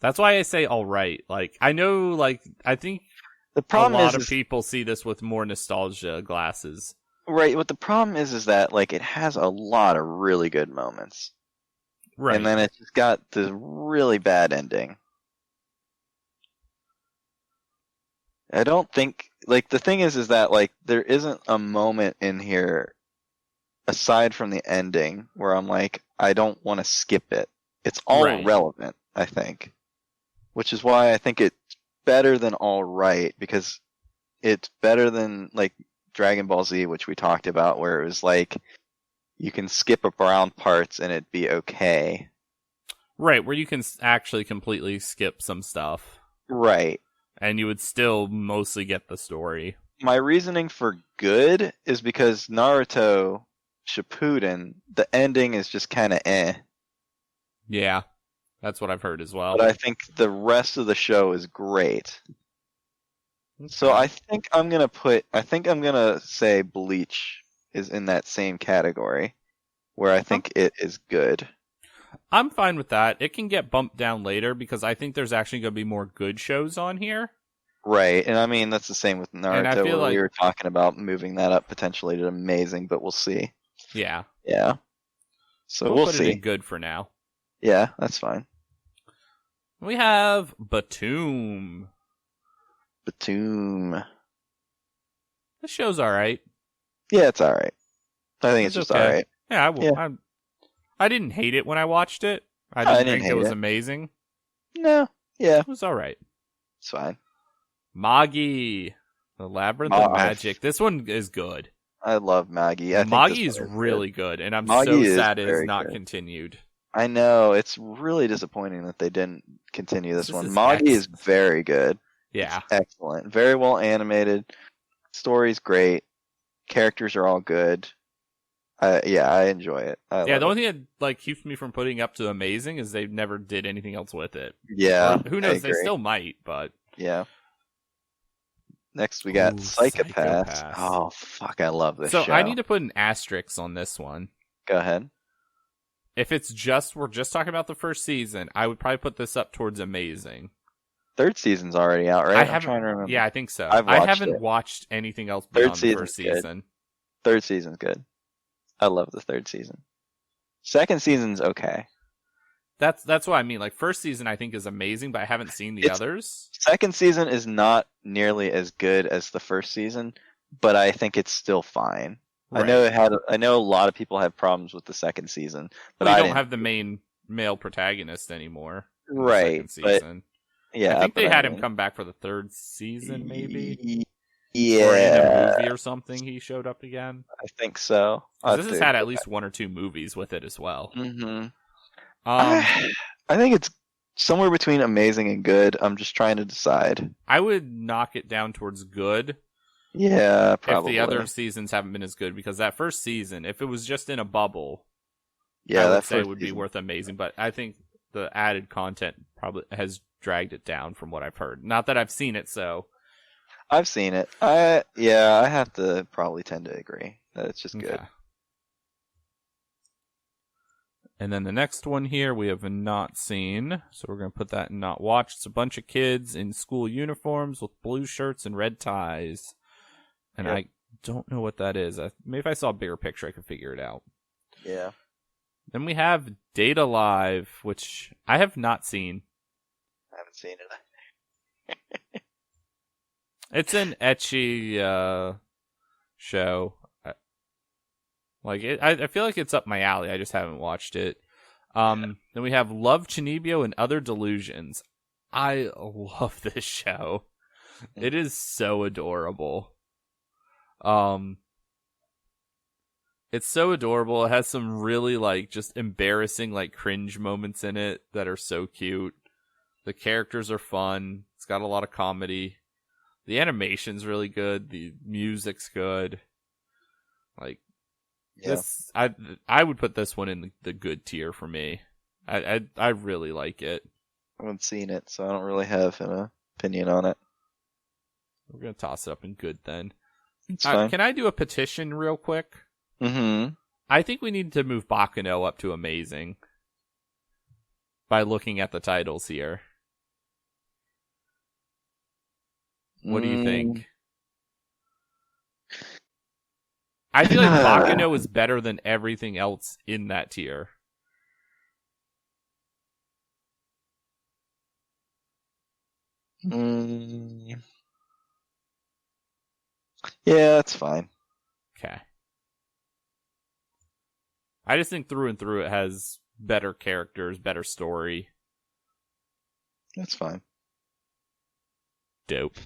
S1: That's why I say all right. Like, I know, like, I think
S2: The
S1: a
S2: problem
S1: lot of
S2: is
S1: people see this with more nostalgia glasses.
S2: right. What the problem is that like it has a lot of really good moments, and
S1: Right.
S2: then it's just got this really bad ending. I don't think like the thing is that like there isn't a moment in here aside from the ending where I'm like I don't want to skip it. It's all
S1: Right.
S2: relevant, I think, which is why I think it's better than all right because it's better than like Dragon Ball Z, which we talked about, where it was like you can skip around parts and it'd be okay.
S1: Right, where you can actually completely skip some stuff.
S2: Right.
S1: And you would still mostly get the story.
S2: My reasoning for good is because Naruto Shippuden, the ending is just kind of eh.
S1: Yeah, that's what I've heard as well.
S2: But I think the rest of the show is great. So
S1: Okay.
S2: I think I'm gonna say Bleach is in that same category where I think it is good.
S1: I'm fine with that. It can get bumped down later because I think there's actually going to be more good shows on here.
S2: Right, and I mean that's the same with
S1: And I
S2: Naruto
S1: feel
S2: where we
S1: like,
S2: were talking about moving that up potentially to amazing, but we'll see.
S1: yeah,
S2: Yeah. So
S1: we'll
S2: we'll
S1: put it in
S2: see.
S1: good for now.
S2: Yeah, that's fine.
S1: We have Batum.
S2: Batum.
S1: This show's all right.
S2: Yeah, it's alright. I think it's
S1: It's
S2: just
S1: okay.
S2: alright.
S1: Yeah,
S2: Yeah.
S1: I didn't hate it when I watched it. I
S2: I
S1: didn't
S2: didn't
S1: think it
S2: hate
S1: was
S2: it.
S1: amazing.
S2: No. Yeah,
S1: It was all right.
S2: it's fine.
S1: Magi, the Labyrinth of
S2: I
S1: Magic. This one is good.
S2: I love Maggie. I think this
S1: Magi is
S2: one is good.
S1: really good, and I'm so
S2: Maggie is
S1: sad it is
S2: very
S1: not
S2: good.
S1: continued.
S2: I know, it's really disappointing that they didn't continue this
S1: This
S2: one.
S1: is
S2: Magi is very good. It's
S1: Yeah.
S2: excellent. Very well animated. Story's great. Characters are all good. Yeah, I enjoy it. I
S1: Yeah,
S2: love
S1: the
S2: it.
S1: only thing that like keeps me from putting up to amazing is they never did anything else with it. Or
S2: Yeah,
S1: who
S2: I
S1: knows, they
S2: agree.
S1: still might, but
S2: Yeah. Next we got
S1: ooh,
S2: Psychopaths.
S1: Psychopaths.
S2: Oh fuck, I love this
S1: So
S2: show.
S1: I need to put an asterisk on this one.
S2: Go ahead.
S1: If it's just we're just talking about the first season, I would probably put this up towards amazing.
S2: Third season's already out,
S1: I
S2: right? I'm
S1: haven't.
S2: trying to remember.
S1: Yeah, I think so.
S2: I've
S1: I
S2: watched
S1: haven't
S2: it.
S1: watched anything else
S2: Third
S1: beyond the
S2: season's
S1: first
S2: good.
S1: season.
S2: Third season's good. I love the third season. Second season's okay.
S1: That's what I mean. Like first season, I think is amazing, but I haven't seen the
S2: It's
S1: others.
S2: second season is not nearly as good as the first season, but I think it's still fine.
S1: Right.
S2: I know a lot of people have problems with the second season, but
S1: Well, you
S2: I
S1: don't
S2: didn't.
S1: have the main male protagonist anymore. In
S2: Right,
S1: the second
S2: but
S1: season.
S2: yeah,
S1: I think
S2: but
S1: they
S2: I
S1: had him
S2: mean,
S1: come back for the third season, maybe.
S2: Yeah,
S1: Or in a movie or something, he showed up again.
S2: I think so.
S1: Because this has had at least one or two movies with it as well.
S2: Mm-hmm.
S1: Um,
S2: I think it's somewhere between amazing and good. I'm just trying to decide.
S1: I would knock it down towards good.
S2: Yeah, probably.
S1: If the other seasons haven't been as good, because that first season, if it was just in a bubble,
S2: yeah,
S1: I would
S2: that
S1: say it
S2: first
S1: would be
S2: season.
S1: worth amazing. But I think the added content probably has dragged it down from what I've heard. Not that I've seen it, so
S2: I've seen it. I have to probably tend to agree that it's just good.
S1: okay. And then the next one here we have not seen, so we're going to put that in not watched. It's a bunch of kids in school uniforms with blue shirts and red ties. And
S2: Yep.
S1: I don't know what that is. Maybe if I saw a bigger picture, I could figure it out.
S2: Yeah.
S1: Then we have Data Live, which I have not seen.
S2: I haven't seen it.
S1: It's an ecchi show. I feel like it's up my alley. I just haven't watched it. Then we have Love Chinibyo and Other Delusions. I love this show. It is so adorable. It's so adorable. It has some really like just embarrassing like cringe moments in it that are so cute. The characters are fun. It's got a lot of comedy. The animation's really good. The music's good. Like this, I would put this one in the good tier for me. I really like it.
S2: haven't seen it, so I don't really have an opinion on it.
S1: We're gonna toss it up in good then.
S2: It's fine.
S1: Can I do a petition real quick?
S2: Mm-hmm.
S1: I think we need to move Baccano up to amazing by looking at the titles here. What do you think? I feel like Baccano is better than everything else in that tier.
S2: Yeah, that's fine.
S1: Okay. I just think through and through it has better characters, better story.
S2: That's fine.
S1: Dope.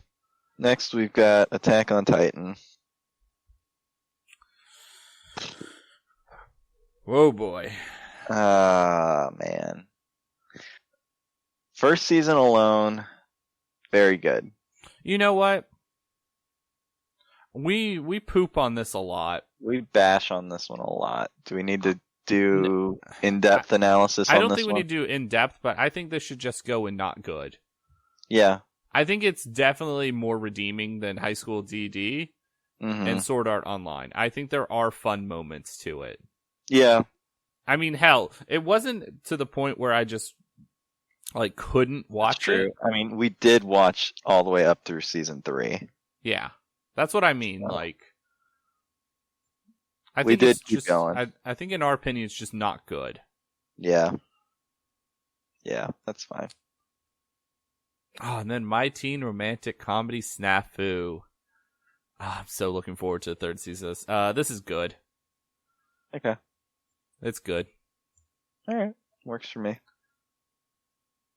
S2: Next, we've got Attack on Titan.
S1: Whoa, boy.
S2: Ah, man. First season alone, very good.
S1: You know what? We poop on this a lot.
S2: We bash on this one a lot. Do we need to do in-depth analysis on this one?
S1: I don't think we need to do in-depth, but I think this should just go in not good.
S2: Yeah.
S1: I think it's definitely more redeeming than High School DD and Sword Art Online. I think there are fun moments to it.
S2: Yeah.
S1: I mean, hell, it wasn't to the point where I just couldn't watch it.
S2: I mean, we did watch all the way up through season 3.
S1: Yeah. That's what I mean.
S2: Oh.
S1: I think
S2: we did
S1: it's
S2: keep
S1: just,
S2: going.
S1: I think in our opinion, it's just not good.
S2: Yeah. Yeah, that's fine.
S1: Oh, and then My Teen Romantic Comedy Snafu. Oh, I'm so looking forward to the third season. This is good.
S2: Okay.
S1: It's good.
S2: All right. Works for me.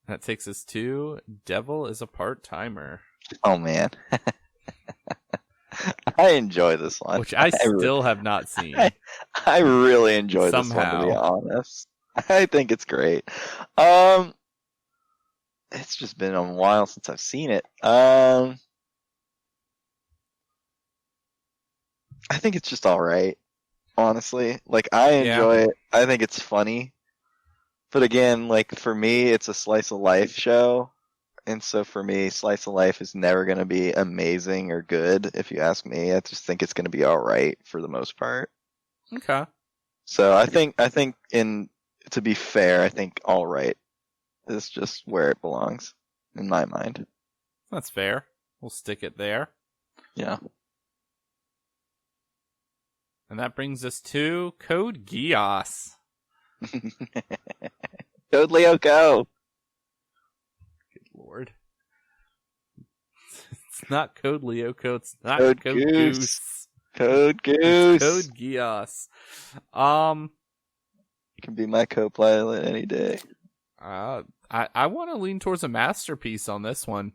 S1: That takes us to Devil is a Part-Timer.
S2: Oh, man. I enjoy this one.
S1: Which I still have not seen.
S2: I really enjoy this one, to be honest. I think it's great. It's just been a while since I've seen it. I think it's just alright, honestly. I enjoy it. I think it's funny. But again, for me, it's a slice of life show. And so for me, slice of life is never going to be amazing or good, if you ask me. I just think it's going to be alright for the most part.
S1: Okay.
S2: So I think to be fair, I think alright is just where it belongs, in my mind.
S1: That's fair. We'll stick it there.
S2: Yeah.
S1: And that brings us to Code Geass.
S2: Code Lyoko!
S1: Good lord. It's not Code Lyoko, it's not
S2: Code
S1: Code
S2: Goose.
S1: Goose.
S2: Code Goose!
S1: It's Code Geass.
S2: You can be my co-pilot any day.
S1: I want to lean towards a masterpiece on this one.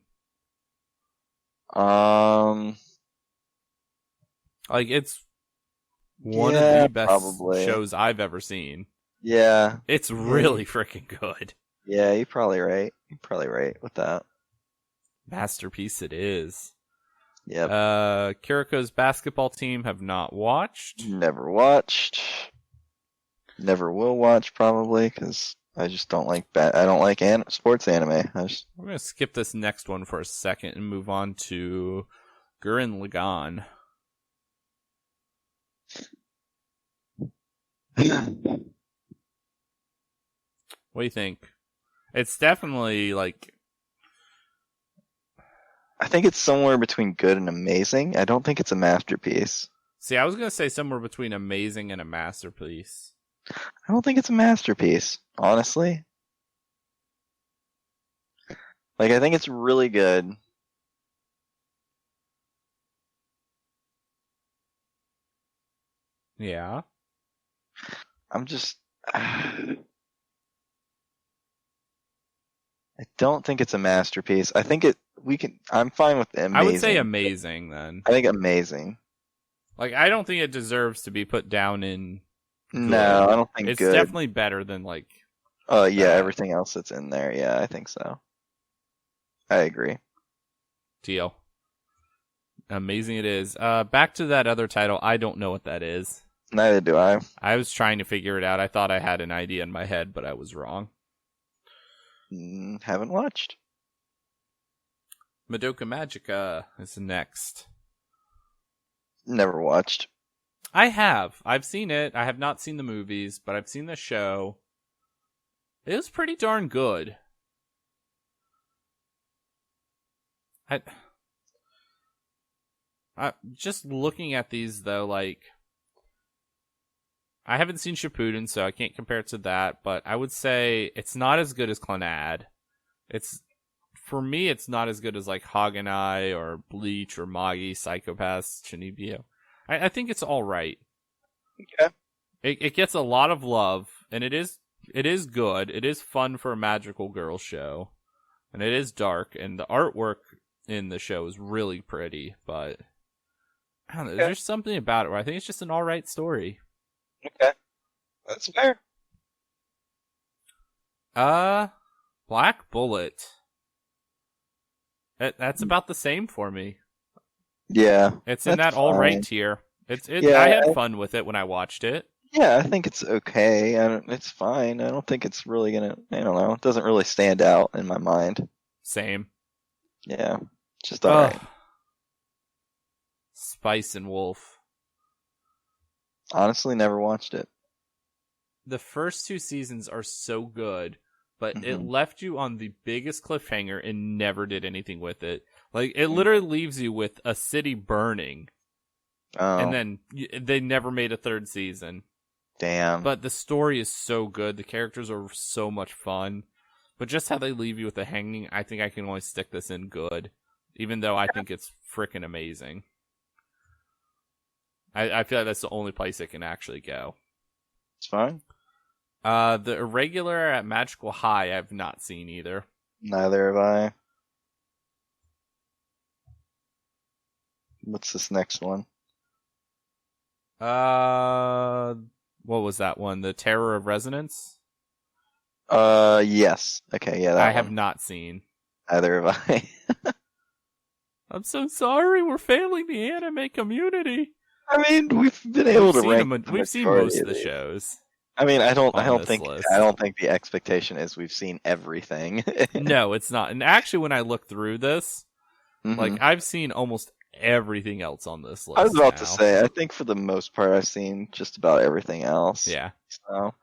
S1: It's one of the best shows I've ever seen.
S2: Yeah.
S1: It's really freaking good.
S2: Yeah, you're probably right. You're probably right with that.
S1: Masterpiece it is.
S2: Yep.
S1: Kiriko's basketball team have not watched.
S2: Never watched. Never will watch, probably, because I just don't like I don't like sports anime.
S1: We're gonna skip this next one for a second and move on to Gurren Lagann. What do you think? It's definitely
S2: I think it's somewhere between good and amazing. I don't think it's a masterpiece.
S1: See, I was gonna say somewhere between amazing and a masterpiece.
S2: I don't think it's a masterpiece, honestly. I think it's really good.
S1: Yeah.
S2: I'm just... I don't think it's a masterpiece. I think I'm fine with amazing.
S1: I would say amazing, then.
S2: I think amazing.
S1: I don't think it deserves to be put down in good.
S2: No, I don't think
S1: it's
S2: good.
S1: It's definitely better than
S2: everything else that's in there. Yeah, I think so. I agree.
S1: Deal. Amazing it is. Back to that other title. I don't know what that is.
S2: Neither do I.
S1: I was trying to figure it out. I thought I had an idea in my head, but I was wrong.
S2: Haven't watched.
S1: Madoka Magica is next.
S2: Never watched.
S1: I have. I've seen it. I have not seen the movies, but I've seen the show. It was pretty darn good. I just looking at these though, like I haven't seen Shippuden, so I can't compare it to that. But I would say it's not as good as Clannad. It's for me, it's not as good as like Haganai or Bleach or Magi, Psychopaths, Shinibyo. I think it's all right.
S2: Okay.
S1: It gets a lot of love, and it is good. It is fun for a magical girl show, and it is dark, and the artwork in the show is really pretty. But I don't know, there's just something about it where I think it's just an all right story.
S2: Okay, that's fair.
S1: Black Bullet. That's about the same for me.
S2: Yeah,
S1: it's in that all right tier. I had fun with it when I watched it.
S2: Yeah, I think it's okay. It's fine. I don't think it's really gonna. I don't know. It doesn't really stand out in my mind.
S1: Same.
S2: Yeah, just all right.
S1: Spice and Wolf.
S2: Honestly, never watched it.
S1: The first 2 seasons are so good, but it left you on the biggest cliffhanger and never did anything with it. Like, it literally leaves you with a city burning.
S2: Oh.
S1: And then they never made a 3rd season.
S2: Damn.
S1: But the story is so good. The characters are so much fun. But just how they leave you with the hanging, I think I can only stick this in good. Even though I think it's freaking amazing. I feel like that's the only place it can actually go.
S2: It's fine.
S1: The Irregular at Magical High, I've not seen either.
S2: Neither have I. What's this next one?
S1: What was that one? The Terror of Resonance?
S2: Yes. Okay, yeah, that
S1: I have not seen.
S2: Neither have I.
S1: I'm so sorry, we're failing the anime community.
S2: I mean, we've been able to rank.
S1: We've seen most of the shows.
S2: I mean, I don't think the expectation is we've seen everything.
S1: No, it's not. And actually, when I look through this, like I've seen almost everything else on this list.
S2: I was about to say, I think for the most part, I've seen just about everything else.
S1: Yeah.
S2: So,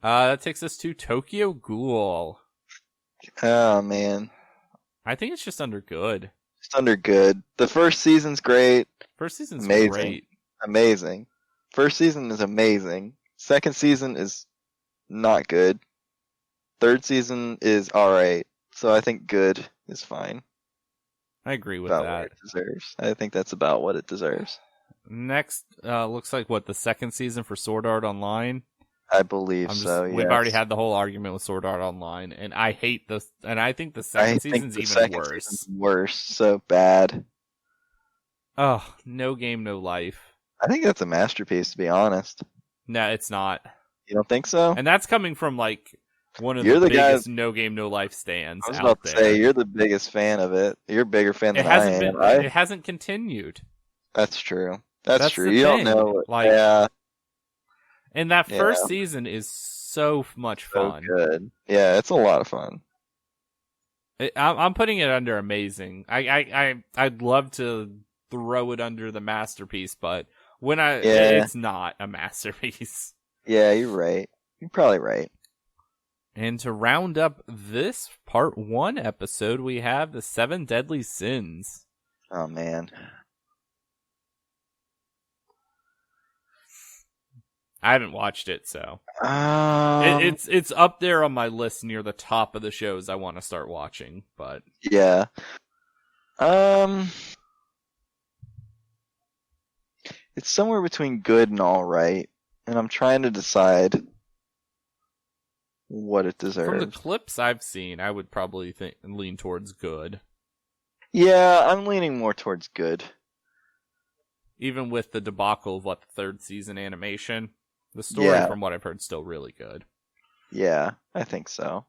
S1: that takes us to Tokyo Ghoul.
S2: Oh man,
S1: I think it's just under good.
S2: Just under good. The first season's great.
S1: First season's
S2: amazing.
S1: Great.
S2: Amazing. First season is amazing. Second season is not good. Third season is alright. So I think good is fine.
S1: I agree with
S2: about
S1: that.
S2: What it deserves. I think that's about what it deserves.
S1: Next, looks like the second season for Sword Art Online?
S2: I believe so, yes.
S1: We've already had the whole argument with Sword Art Online, and I hate this, and I think the second season's even worse.
S2: Worse, so bad.
S1: Oh, No Game, No Life.
S2: I think that's a masterpiece, to be honest.
S1: No, it's not.
S2: You don't think so?
S1: And that's coming from, one of the biggest No Game, No Life stands out there. I was about to say,
S2: you're the biggest fan of it. You're a bigger fan than I am.
S1: It hasn't continued.
S2: That's true. That's true. You don't know.
S1: Yeah. And that first season is so much fun.
S2: So good. Yeah, it's a lot of fun.
S1: I'm putting it under amazing. I'd love to throw it under the masterpiece, but it's not a masterpiece.
S2: Yeah, you're right. You're probably right.
S1: And to round up this part 1 episode, we have the 7 Deadly Sins.
S2: Oh man.
S1: I haven't watched it, so it's up there on my list near the top of the shows I want to start watching. But
S2: yeah, it's somewhere between good and all right, and I'm trying to decide what it deserves.
S1: From the clips I've seen, I would probably lean towards good.
S2: Yeah, I'm leaning more towards good.
S1: Even with the debacle of the 3rd season animation. The story, from what I've heard, is still really good.
S2: Yeah, I think so.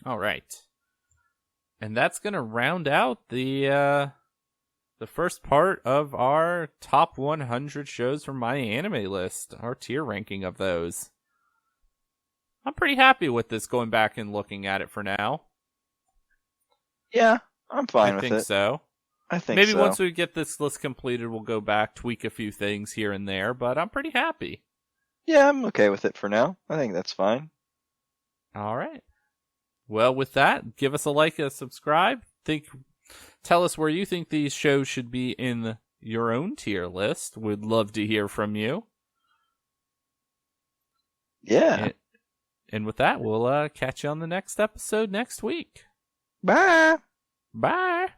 S1: All right. And that's going to round out the first part of our top 100 shows from MyAnimeList, our tier ranking of those. I'm pretty happy with this going back and looking at it for now.
S2: Yeah, I'm fine
S1: I
S2: with
S1: think
S2: it.
S1: so.
S2: I think
S1: Maybe
S2: so.
S1: once we get this list completed, we'll go back, tweak a few things here and there, but I'm pretty happy.
S2: Yeah, I'm okay with it for now. I think that's fine.
S1: All right. Well, with that, give us a like, a subscribe. Tell us where you think these shows should be in your own tier list. We'd love to hear from you.
S2: Yeah.
S1: And with that, we'll catch you on the next episode next week.
S2: Bye.
S1: Bye.